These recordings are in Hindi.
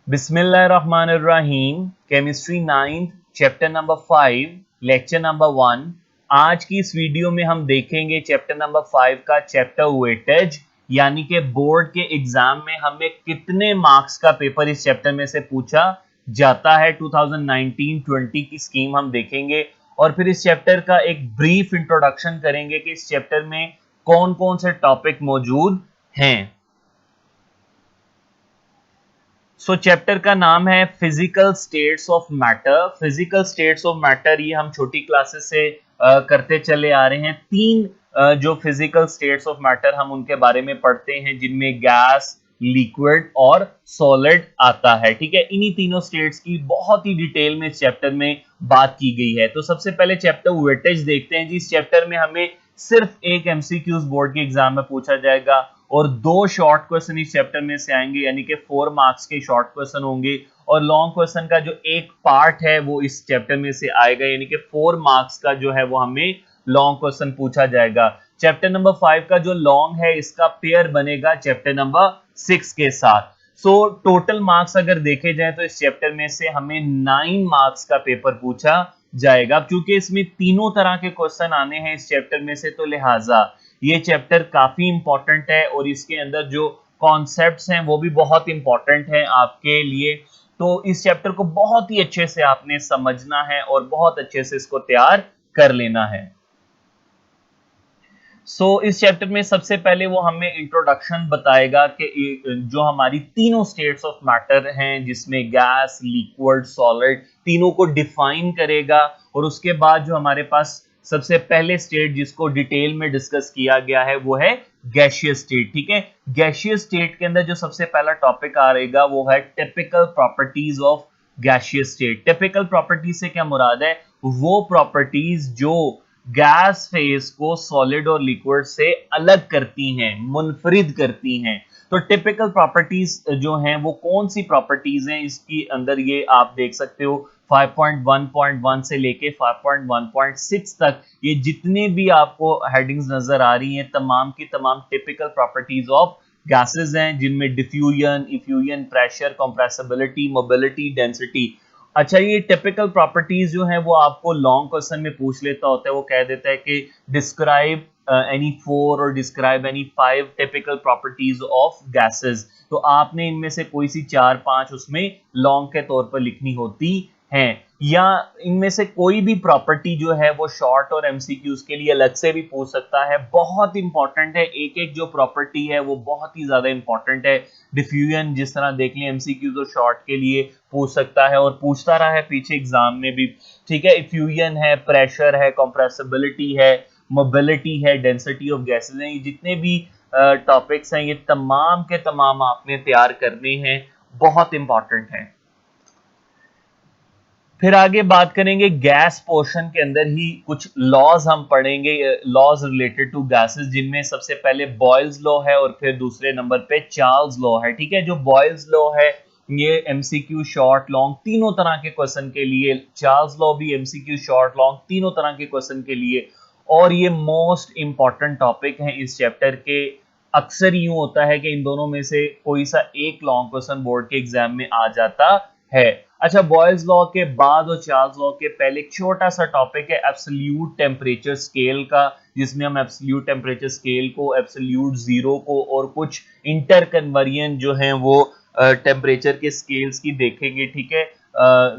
बिस्मिल्लाहिर्रहमानिर्रहीम। Chemistry 9th chapter number 5 lecture number 1। आज की इस वीडियो में हम देखेंगे चैप्टर नंबर 5 का चैप्टर वेटेज, यानी कि बोर्ड के एग्जाम में हमें कितने मार्क्स का पेपर इस चैप्टर में से पूछा जाता है। 2019-20 की स्कीम हम देखेंगे और फिर इस चैप्टर का एक ब्रीफ इंट्रोडक्शन करेंगे कि इस चैप्टर में कौन कौन से टॉपिक मौजूद हैं। चैप्टर का नाम है physical states of matter. Physical states of matter ये हम छोटी क्लासेस से करते चले आ रहे हैं। तीन जो फिजिकल स्टेट्स ऑफ मैटर हम उनके बारे में पढ़ते हैं, जिनमें गैस, लिक्विड और सॉलिड आता है। ठीक है, इन्हीं तीनों स्टेट्स की बहुत ही डिटेल में इस चैप्टर में बात की गई है। तो सबसे पहले चैप्टर वेटेज देखते हैं। जिस चैप्टर में हमें सिर्फ एक एमसीक्यूज बोर्ड के एग्जाम में पूछा जाएगा और 2 शॉर्ट क्वेश्चन इस चैप्टर में से आएंगे, यानी कि 4 मार्क्स के शॉर्ट क्वेश्चन होंगे और लॉन्ग क्वेश्चन का जो एक पार्ट है वो इस चैप्टर में से आएगा, यानी कि 4 मार्क्स का जो है वो हमें लॉन्ग क्वेश्चन पूछा जाएगा। चैप्टर नंबर 5 का जो लॉन्ग है इसका पेयर बनेगा चैप्टर नंबर 6 के साथ। टोटल मार्क्स अगर देखे जाए तो इस चैप्टर में से हमें 9 मार्क्स का पेपर पूछा जाएगा। क्योंकि इसमें तीनों तरह के क्वेश्चन आने हैं इस चैप्टर में से, तो लिहाजा ये चैप्टर काफी इंपॉर्टेंट है और इसके अंदर जो कॉन्सेप्ट्स हैं वो भी बहुत इंपॉर्टेंट हैं आपके लिए। तो इस चैप्टर को बहुत ही अच्छे से आपने समझना है और बहुत अच्छे से इसको तैयार कर लेना है। इस चैप्टर में सबसे पहले वो हमें इंट्रोडक्शन बताएगा कि जो हमारी तीनों स्टेट्स ऑफ मैटर हैं, जिसमें गैस, लिक्विड, सॉलिड, तीनों को डिफाइन करेगा। और उसके बाद जो हमारे पास सबसे पहले स्टेट जिसको डिटेल में डिस्कस किया गया है वो है गैसियस स्टेट। ठीक है, गैसियस स्टेट के अंदर जो सबसे पहला टॉपिक आएगा वो है typical properties of gaseous state. Typical property से क्या मुराद है? वो प्रॉपर्टीज जो गैस फेज को सॉलिड और लिक्विड से अलग करती हैं, मुनफरिद करती हैं। तो टिपिकल प्रॉपर्टीज जो हैं वो कौन सी प्रॉपर्टीज हैं इसकी अंदर, ये आप देख सकते हो 5.1.1 से लेके 5.1.6 तक ये जितने भी आपको हेडिंग्स नजर आ रही हैं तमाम की तमाम टिपिकल प्रॉपर्टीज ऑफ गैसेस हैं, जिनमें diffusion, effusion, pressure, compressibility, mobility, density. अच्छा, ये टिपिकल प्रॉपर्टीज जो हैं वो आपको लॉन्ग क्वेश्चन में पूछ लेता होता है। वो कह देता है कि डिस्क्राइब एनी 4 और describe any 5 typical properties of gases. तो आपने इनमें से कोई सी 4-5 उसमें लॉन्ग के तौर पर लिखनी होती हैं, या इनमें से कोई भी प्रॉपर्टी जो है वो शॉर्ट और एमसीक्यूज के लिए अलग से भी पूछ सकता है। बहुत इंपॉर्टेंट है, एक एक जो प्रॉपर्टी है वो बहुत ही ज्यादा इंपॉर्टेंट है। डिफ्यूजन जिस तरह देख लें एमसीक्यूज और शॉर्ट के लिए पूछ सकता है और पूछता रहा है पीछे एग्जाम में भी। ठीक है, इफ्यूजन है, प्रेशर है, कंप्रेसिबिलिटी है, मोबिलिटी है, डेंसिटी ऑफ गैसेस हैं, ये जितने भी टॉपिक्स हैं ये तमाम के तमाम आपने तैयार करने हैं, बहुत इंपॉर्टेंट है। फिर आगे बात करेंगे गैस पोर्शन के अंदर ही कुछ लॉज हम पढ़ेंगे, लॉज रिलेटेड टू गैसेस, जिनमें सबसे पहले बॉयल्स लॉ है और फिर दूसरे नंबर पे चार्ल्स लॉ है। ठीक है, जो बॉयल्स लॉ है ये एमसीक्यू शॉर्ट लॉन्ग तीनों तरह के क्वेश्चन के लिए, चार्ल्स लॉ भी एमसीक्यू शॉर्ट लॉन्ग तीनों तरह के क्वेश्चन के लिए, और ये मोस्ट इंपॉर्टेंट टॉपिक है इस चैप्टर के। अक्सर यूं होता है कि इन दोनों में से कोई सा एक लॉन्ग क्वेश्चन बोर्ड के एग्जाम में आ जाता है। अच्छा, बॉयल्स लॉ के बाद और चार्ल्स लॉ के पहले एक छोटा सा टॉपिक है एब्सोल्यूट टेम्परेचर स्केल का, जिसमें हम एब्सोल्यूट टेम्परेचर स्केल को, एब्सोल्यूट जीरो को और कुछ इंटर कन्वर्जन जो हैं वो टेम्परेचर के स्केल्स की देखेंगे। ठीक है,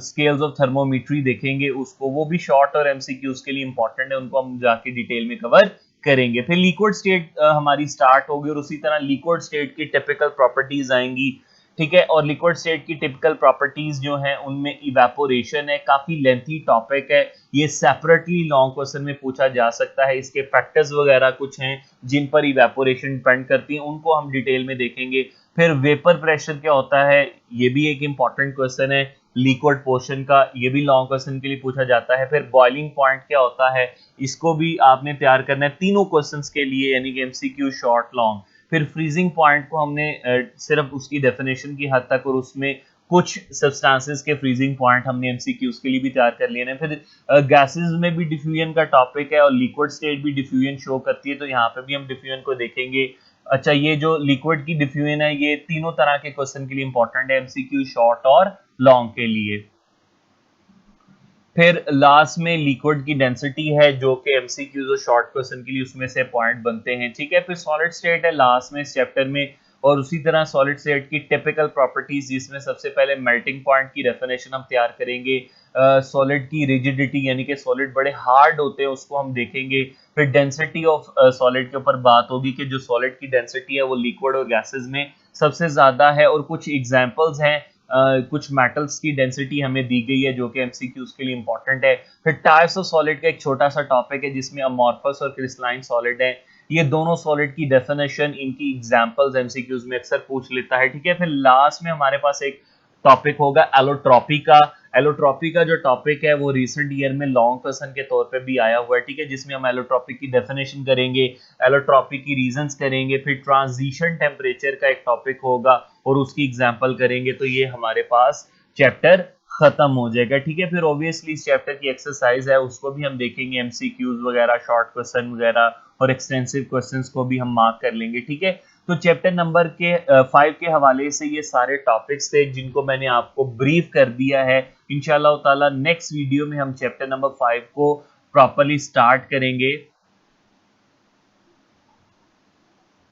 स्केल्स ऑफ थर्मोमीट्री देखेंगे उसको, वो भी शॉर्ट और एमसीक्यूज के लिए इंपॉर्टेंट है, उनको हम जाके डिटेल में कवर करेंगे। फिर लिक्विड स्टेट हमारी स्टार्ट होगी और उसी तरह लिक्विड स्टेट की टिपिकल प्रॉपर्टीज आएंगी। ठीक है, और लिक्विड स्टेट की टिपिकल प्रॉपर्टीज जो हैं उनमें इवेपोरेशन है, काफी लेंथी टॉपिक है, ये सेपरेटली लॉन्ग क्वेश्चन में पूछा जा सकता है। इसके फैक्टर्स वगैरह कुछ हैं जिन पर इवेपोरेशन डिपेंड करती है, उनको हम डिटेल में देखेंगे। फिर वेपर प्रेशर क्या होता है, ये भी एक इंपॉर्टेंट क्वेश्चन है लिक्विड पोर्शन का, ये भी लॉन्ग क्वेश्चन के लिए पूछा जाता है। फिर बॉइलिंग पॉइंट क्या होता है, इसको भी आपने तैयार करना है तीनों क्वेश्चंस के लिए, यानी कि एमसीक्यू शॉर्ट लॉन्ग। फिर फ्रीजिंग पॉइंट को हमने सिर्फ उसकी डेफिनेशन की हद तक और उसमें कुछ सब्सटेंसेस के फ्रीजिंग पॉइंट हमने एमसीक्यूज के लिए भी तैयार कर लिए हैं। फिर गैसेस में भी डिफ्यूजन का टॉपिक है और लिक्विड स्टेट भी डिफ्यूजन शो करती है, तो यहाँ पे भी हम डिफ्यूजन को देखेंगे। अच्छा, ये जो लिक्विड की डिफ्यूजन है ये तीनों तरह के क्वेश्चन के लिए इंपॉर्टेंट है, एमसीक्यू शॉर्ट और लॉन्ग के लिए। फिर लास्ट में लिक्विड की डेंसिटी है जो कि एमसीक्यूज और शॉर्ट क्वेश्चन के लिए उसमें से पॉइंट बनते हैं, ठीक है। फिर सॉलिड स्टेट है लास्ट में इस चैप्टर में, और उसी तरह सॉलिड स्टेट की टिपिकल प्रॉपर्टीज जिसमें सबसे पहले मेल्टिंग पॉइंट की डेफिनेशन हम तैयार करेंगे, सॉलिड की रिजिडिटी यानी कि सॉलिड बड़े हार्ड होते हैं उसको हम देखेंगे। फिर डेंसिटी ऑफ सॉलिड के ऊपर बात होगी कि जो सॉलिड की डेंसिटी है वो लिक्विड और गैसेज में सबसे ज्यादा है, और कुछ एग्जांपल्स हैं, कुछ मेटल्स की डेंसिटी हमें दी गई है जो कि एमसीक्यूज के लिए इंपॉर्टेंट है। फिर टाइप्स ऑफ सॉलिड का एक छोटा सा टॉपिक है जिसमें अमॉर्फस और क्रिस्टलाइन सॉलिड है, ये दोनों सॉलिड की डेफिनेशन, इनकी एग्जांपल्स एमसीक्यूज में अक्सर पूछ लेता है, ठीक है। फिर लास्ट में हमारे पास एक टॉपिक होगा एलोट्रॉपी का। एलोट्रॉपी का जो टॉपिक है वो रिसेंट ईयर में लॉन्ग क्वेश्चन के तौर पे भी आया हुआ है, ठीक है, जिसमें हम एलोट्रॉपी की डेफिनेशन करेंगे, एलोट्रॉपी की रीजंस करेंगे, फिर ट्रांजिशन टेम्परेचर का एक टॉपिक होगा और उसकी एग्जांपल करेंगे। तो ये हमारे पास चैप्टर खत्म हो जाएगा, ठीक है। फिर ऑब्वियसली इस चैप्टर की एक्सरसाइज है उसको भी हम देखेंगे, एमसीक्यूज वगैरह, शॉर्ट क्वेश्चन वगैरह और एक्सटेंसिव क्वेश्चंस को भी हम मार्क कर लेंगे, ठीक है। तो चैप्टर नंबर के 5 के हवाले से ये सारे टॉपिक्स थे जिनको मैंने आपको ब्रीफ कर दिया है। इंशाल्लाह ताला नेक्स्ट वीडियो में हम चैप्टर नंबर 5 को प्रॉपर्ली स्टार्ट करेंगे।